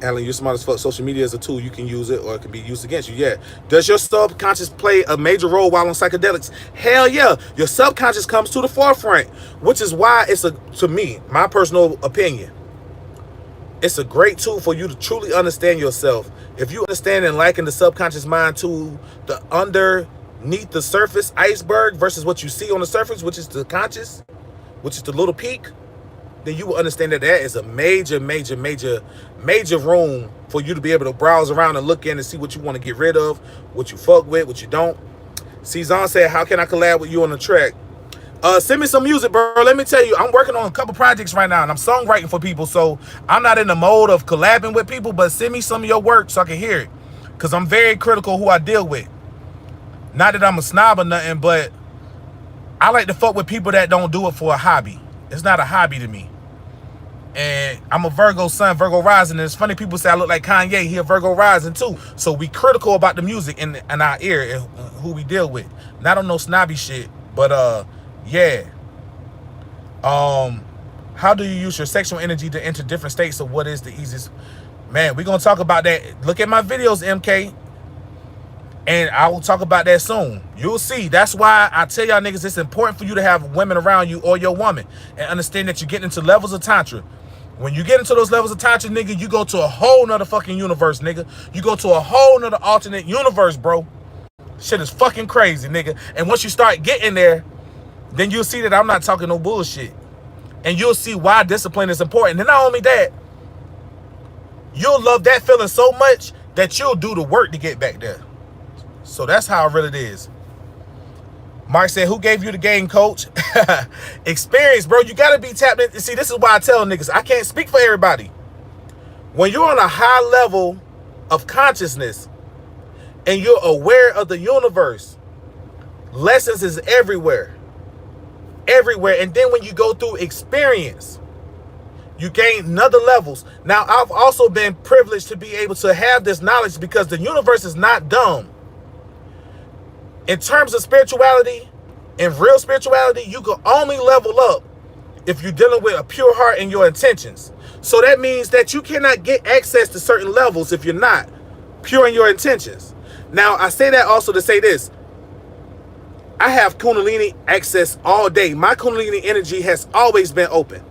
Speaker 1: Alan, you're smart as fuck. Social media is a tool. You can use it, or it can be used against you. Yeah. Does your subconscious play a major role while on psychedelics? Hell yeah. Your subconscious comes to the forefront, which is why it's to me, my personal opinion, it's a great tool for you to truly understand yourself. If you understand and liken the subconscious mind to the underneath the surface iceberg versus what you see on the surface, which is the conscious, which is the little peak, then you will understand that that is a major room for you to be able to browse around and look in and see what you want to get rid of, what you fuck with, what you don't. Cezanne said, how can I collab with you on the track? Send me some music, bro. Let me tell you, I'm working on a couple projects right now, and I'm songwriting for people, so I'm not in the mode of collabing with people, but send me some of your work so I can hear it, because I'm very critical who I deal with. Not that I'm a snob or nothing, but I like to fuck with people that don't do it for a hobby. It's not a hobby to me. And I'm a Virgo sun, Virgo rising. And it's funny, people say I look like Kanye. He a Virgo rising too. So we critical about the music in our ear and who we deal with. Not on no snobby shit, but yeah. How do you use your sexual energy to enter different states? So what is the easiest? Man, we're gonna talk about that. Look at my videos, MK. And I will talk about that soon. You'll see. That's why I tell y'all niggas it's important for you to have women around you or your woman and understand that you're getting into levels of Tantra. When you get into those levels of Tantra, nigga, you go to a whole nother fucking universe, nigga. You go to a whole nother alternate universe, bro. Shit is fucking crazy, nigga. And once you start getting there, then you'll see that I'm not talking no bullshit. And you'll see why discipline is important. And not only that, you'll love that feeling so much that you'll do the work to get back there. So that's how real it is. Mark said, who gave you the game, coach? Experience, bro. You got to be tapped in. See, this is why I tell niggas, I can't speak for everybody. When you're on a high level of consciousness and you're aware of the universe, lessons is everywhere. Everywhere. And then when you go through experience, you gain other levels. Now, I've also been privileged to be able to have this knowledge because the universe is not dumb. In terms of spirituality, in real spirituality, you can only level up if you're dealing with a pure heart and your intentions. So that means that you cannot get access to certain levels if you're not pure in your intentions. Now, I say that also to say this. I have Kundalini access all day. My Kundalini energy has always been open.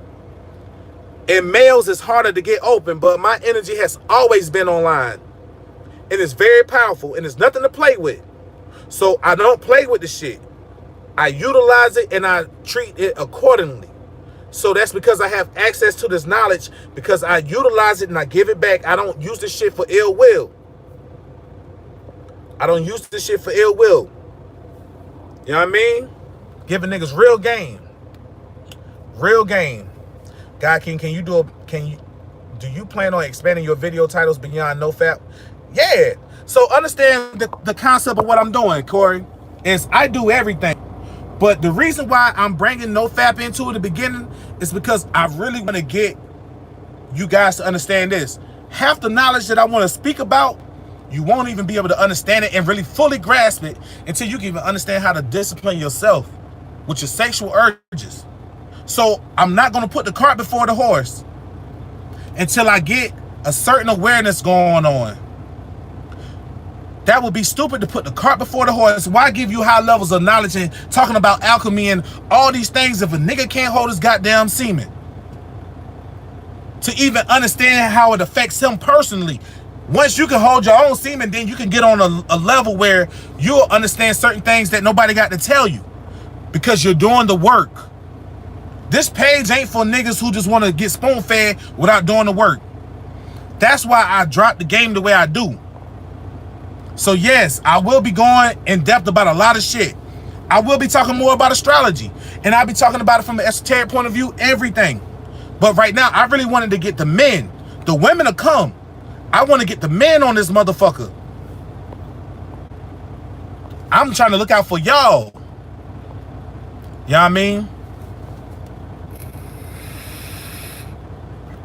Speaker 1: In males, it's harder to get open, but my energy has always been online. And it's very powerful, and it's nothing to play with. So I don't play with the shit. I utilize it, and I treat it accordingly. So that's because I have access to this knowledge, because I utilize it and I give it back. I don't use this shit for ill will. I don't use this shit for ill will. You know what I mean? Giving niggas real game. Real game. God King, do you plan on expanding your video titles beyond nofap? Yeah. So understand the concept of what I'm doing, Corey, is I do everything. But the reason why I'm bringing nofap into the beginning is because I really want to get you guys to understand this. Half the knowledge that I want to speak about, you won't even be able to understand it and really fully grasp it until you can even understand how to discipline yourself with your sexual urges. So I'm not going to put the cart before the horse until I get a certain awareness going on. That would be stupid to put the cart before the horse. Why give you high levels of knowledge and talking about alchemy and all these things if a nigga can't hold his goddamn semen? To even understand how it affects him personally. Once you can hold your own semen, then you can get on a level where you'll understand certain things that nobody got to tell you because you're doing the work. This page ain't for niggas who just want to get spoon-fed without doing the work. That's why I dropped the game the way I do. So yes, I will be going in depth about a lot of shit. I will be talking more about astrology. And I'll be talking about it from an esoteric point of view, everything. But right now, I really wanted to get the men. The women will come. I want to get the men on this motherfucker. I'm trying to look out for y'all. You know what I mean?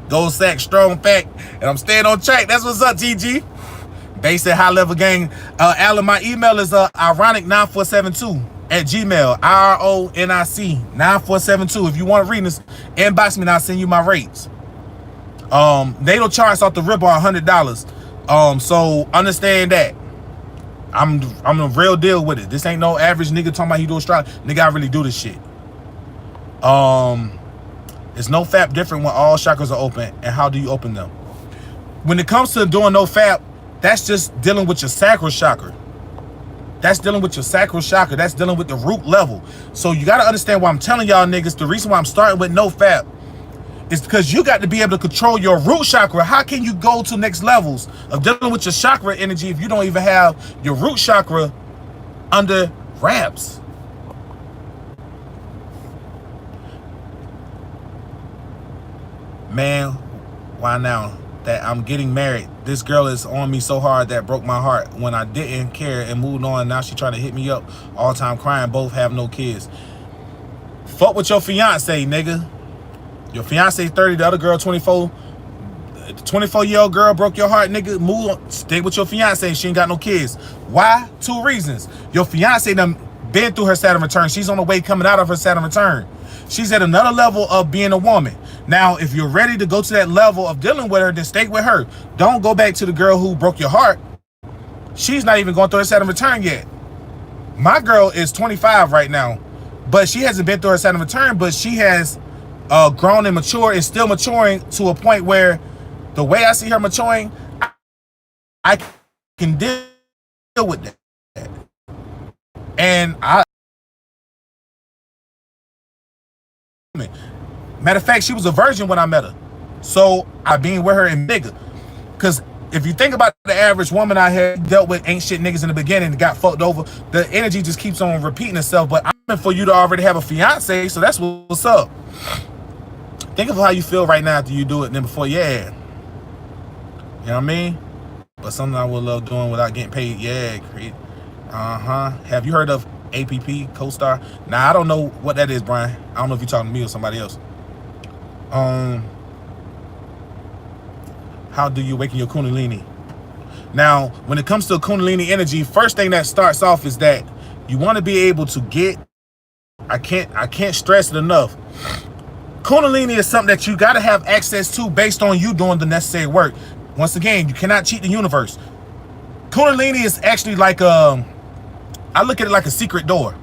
Speaker 1: Gold sack, strong fact, and I'm staying on track. That's what's up, TG. Basic high level gang. Alan, my email is ironic9472@gmail. IRONIC 9472. If you want to read this, inbox me and I'll send you my rates. They don't charge off the rip on $100. So understand that. I'm the real deal with it. This ain't no average nigga talking about he do astrology. Nigga, I really do this shit. Is nofap different when all chakras are open, and how do you open them? When it comes to doing nofap, that's just dealing with your sacral chakra. That's dealing with your sacral chakra. That's dealing with the root level. So you got to understand why I'm telling y'all niggas, the reason why I'm starting with nofap is because you got to be able to control your root chakra. How can you go to next levels of dealing with your chakra energy if you don't even have your root chakra under wraps? Man, why now that I'm getting married, this girl is on me so hard that broke my heart when I didn't care and moved on. Now she trying to hit me up all time crying, both have no kids. Fuck with your fiance, nigga. Your fiance 30, the other girl 24. The 24-year-old girl broke your heart, nigga. Move on. Stay with your fiance. She ain't got no kids. Why? 2 reasons. Your fiance done been through her Saturn return. She's on the way coming out of her Saturn return. She's at another level of being a woman. Now, if you're ready to go to that level of dealing with her, then stay with her. Don't go back to the girl who broke your heart. She's not even going through her Saturn return yet. My girl is 25 right now, but she hasn't been through her Saturn return, but she has grown and matured and still maturing to a point where the way I see her maturing, I can deal with that. And matter of fact, she was a virgin when I met her. So I been with her in nigga. Because if you think about the average woman I had dealt with ain't shit niggas in the beginning and got fucked over, the energy just keeps on repeating itself. But I'm meant for you to already have a fiance, so that's what's up. Think of how you feel right now after you do it and then before, yeah. You know what I mean? But something I would love doing without getting paid, yeah. Have you heard of APP, co-star? Nah, I don't know what that is, Brian. I don't know if you're talking to me or somebody else. How do you awaken your Kundalini? Now, when it comes to Kundalini energy, first thing that starts off is that You want to be able to get, I can't stress it enough. Kundalini is something that you got to have access to based on you doing the necessary work. Once again, you cannot cheat the universe. Kundalini is actually like I look at it like a secret door.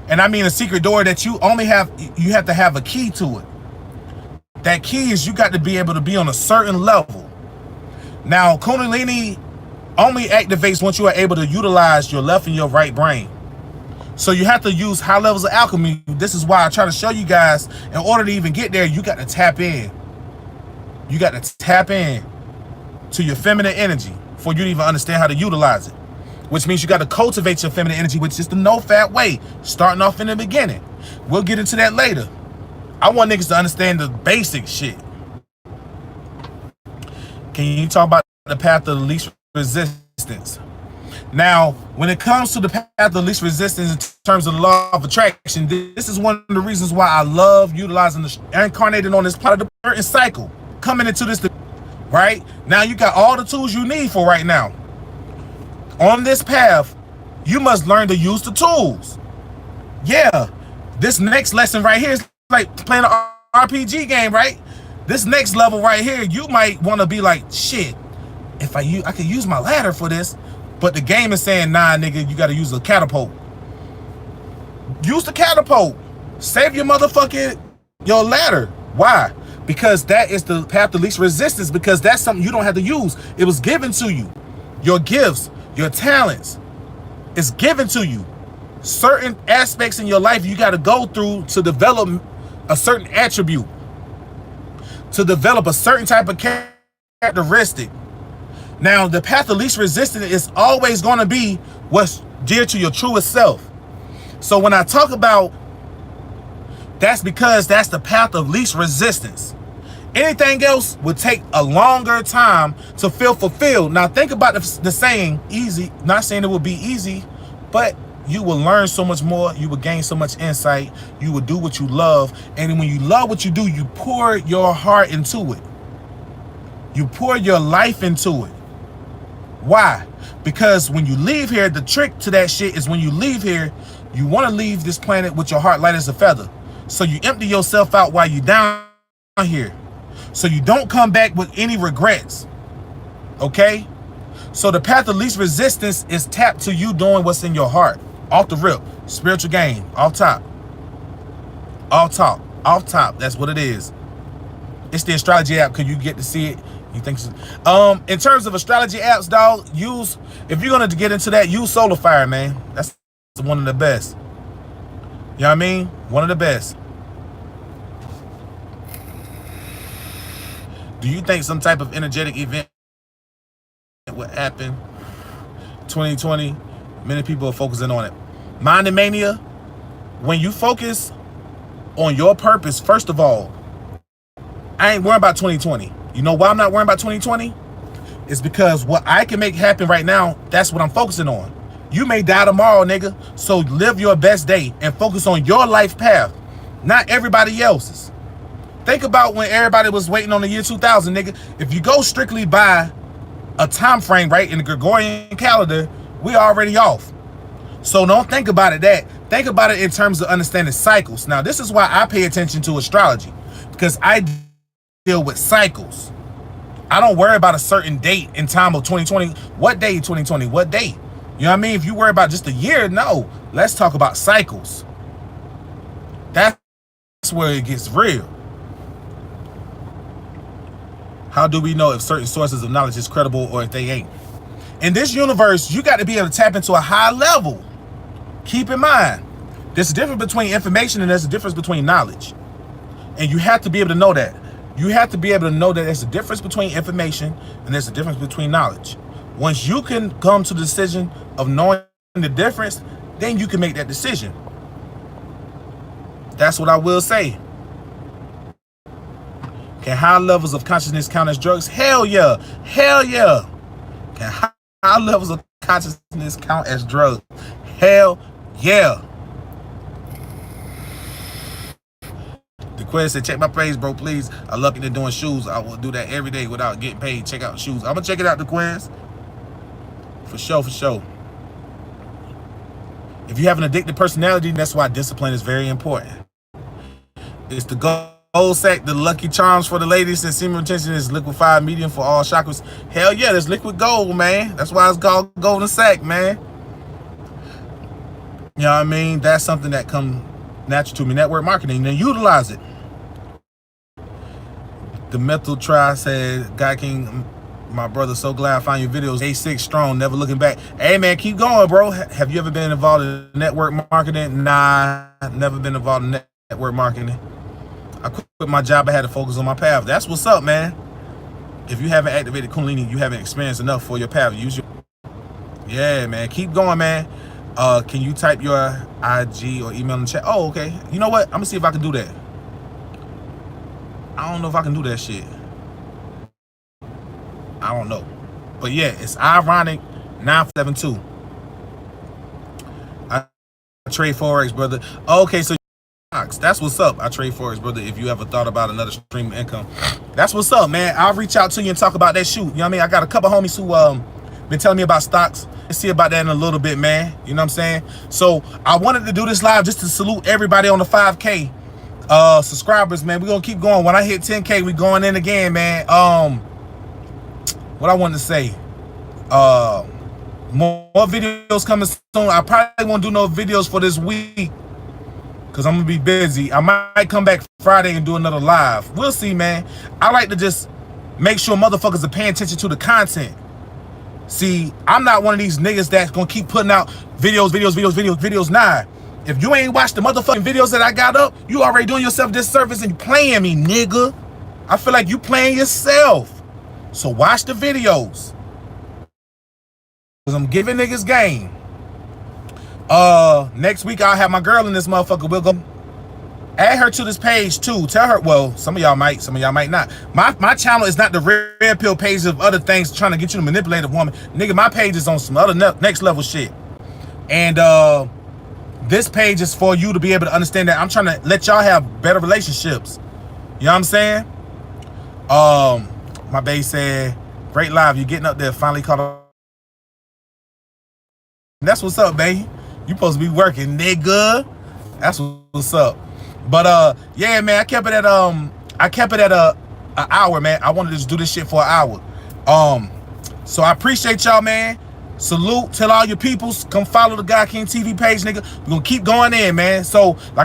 Speaker 1: And I mean a secret door that you have to have a key to it. That key is you got to be able to be on a certain level. Now, Kundalini only activates once you are able to utilize your left and your right brain. So you have to use high levels of alchemy. This is why I try to show you guys, in order to even get there, you got to tap in. You got to tap in to your feminine energy for you to even understand how to utilize it. Which means you got to cultivate your feminine energy, which is the nofap way, starting off in the beginning. We'll get into that later. I want niggas to understand the basic shit. Can you talk about the path of the least resistance? Now, when it comes to the path of the least resistance in terms of the law of attraction, this is one of the reasons why I love utilizing the incarnated on this part of the certain cycle. Coming into this, right? Now you got all the tools you need for right now. On this path, you must learn to use the tools. Yeah, this next lesson right here is like playing an RPG game, right? This next level right here, you might want to be like, shit, if I could use my ladder for this, but the game is saying, nah, nigga, you got to use a catapult. Use the catapult. Save your your ladder. Why? Because that is the path of least resistance, because that's something you don't have to use. It was given to you. Your gifts, your talents, it's given to you. Certain aspects in your life you got to go through to develop a certain attribute, to develop a certain type of characteristic. Now, the path of least resistance is always going to be what's dear to your truest self. So when I talk about, that's because that's the path of least resistance. Anything else would take a longer time to feel fulfilled. Now, think about the saying, easy. Not saying it will be easy, but you will learn so much more. You will gain so much insight. You will do what you love. And when you love what you do, you pour your heart into it. You pour your life into it. Why? Because when you leave here, the trick to that shit is when you leave here, you want to leave this planet with your heart light as a feather. So you empty yourself out while you're down here. So you don't come back with any regrets. Okay? So the path of least resistance is tapped to you doing what's in your heart. Off the rip. Spiritual game. Off top. Off top. Off top. That's what it is. It's the astrology app. Could you get to see it? You think so? In terms of astrology apps, dog, if you're gonna get into that, use Solar Fire, man. That's one of the best. You know what I mean? One of the best. Do you think some type of energetic event would happen 2020? Many people are focusing on it. Mind and Mania, when you focus on your purpose, first of all, I ain't worrying about 2020. You know why I'm not worrying about 2020? It's because what I can make happen right now, that's what I'm focusing on. You may die tomorrow, nigga. So live your best day and focus on your life path, not everybody else's. Think about when everybody was waiting on the year 2000, nigga. If you go strictly by a time frame, right, in the Gregorian calendar, we already off. So don't think about it that. Think about it in terms of understanding cycles. Now, this is why I pay attention to astrology, because I deal with cycles. I don't worry about a certain date in time of 2020. What day 2020? What day? You know what I mean? If you worry about just a year, no. Let's talk about cycles. That's where it gets real. How do we know if certain sources of knowledge is credible or if they ain't? In this universe, you got to be able to tap into a high level. Keep in mind, there's a difference between information and there's a difference between knowledge. And you have to be able to know that. You have to be able to know that there's a difference between information and there's a difference between knowledge. Once you can come to the decision of knowing the difference, then you can make that decision. That's what I will say. Can high levels of consciousness count as drugs? Hell yeah. Hell yeah. Can high levels of consciousness count as drugs? Hell yeah. The Quest said, check my page, bro, please. I love you doing shoes. I will do that every day without getting paid. Check out shoes. I'm going to check it out, The Quest. For sure, for sure. If you have an addicted personality, that's why discipline is very important. It's the gold sack, the lucky charms for the ladies, and semen retention is liquefied medium for all chakras. Hell yeah, there's liquid gold, man. That's why it's called golden sack, man. You know what I mean? That's something that comes natural to me. Network marketing, then utilize it. The mental try said, God King, my brother, so glad I found your videos. A6 strong, never looking back. Hey man, keep going, bro. Have you ever been involved in network marketing? Nah, never been involved in network marketing. I quit my job. I had to focus on my path. That's what's up, man. If you haven't activated Kundalini, you haven't experienced enough for your path. Use your... Yeah, man. Keep going, man. Can you type your IG or email in the chat? Oh, okay. You know what? I'm gonna see if I can do that. I don't know if I can do that shit. I don't know. But yeah, it's ironic 972. I trade Forex, brother. Okay, so that's what's up. I trade Forex, brother. If you ever thought about another stream of income, that's what's up, man. I'll reach out to you and talk about that shoot. You know what I mean? I got a couple homies who been telling me about stocks. Let's see about that in a little bit, man. You know what I'm saying? So I wanted to do this live just to salute everybody on the 5K subscribers, man. We're gonna keep going. When I hit 10K, we going in again, man. What I wanted to say, more videos coming soon. I probably won't do no videos for this week because I'm gonna be busy. I might come back Friday and do another live. We'll see, man. I like to just make sure motherfuckers are paying attention to the content. See, I'm not one of these niggas that's gonna keep putting out videos. Nah, if you ain't watched the motherfucking videos that I got up, you already doing yourself disservice and playing me, nigga. I feel like you playing yourself. So watch the videos. Cause I'm giving niggas game. Next week I'll have my girl in this motherfucker. We'll go add her to this page too. Tell her, well, some of y'all might, some of y'all might not. My channel is not the red pill page of other things trying to get you to manipulate a woman. Nigga, my page is on some other next level shit. And this page is for you to be able to understand that I'm trying to let y'all have better relationships. You know what I'm saying? My bae said, great live. You're getting up there. Finally caught up. That's what's up, babe. You supposed to be working, nigga. That's what's up. But yeah, man, I kept it at an hour, man. I wanted to just do this shit for an hour. So I appreciate y'all, man. Salute. Tell all your peoples, come follow the God King TV page, nigga. We're gonna keep going in, man. So like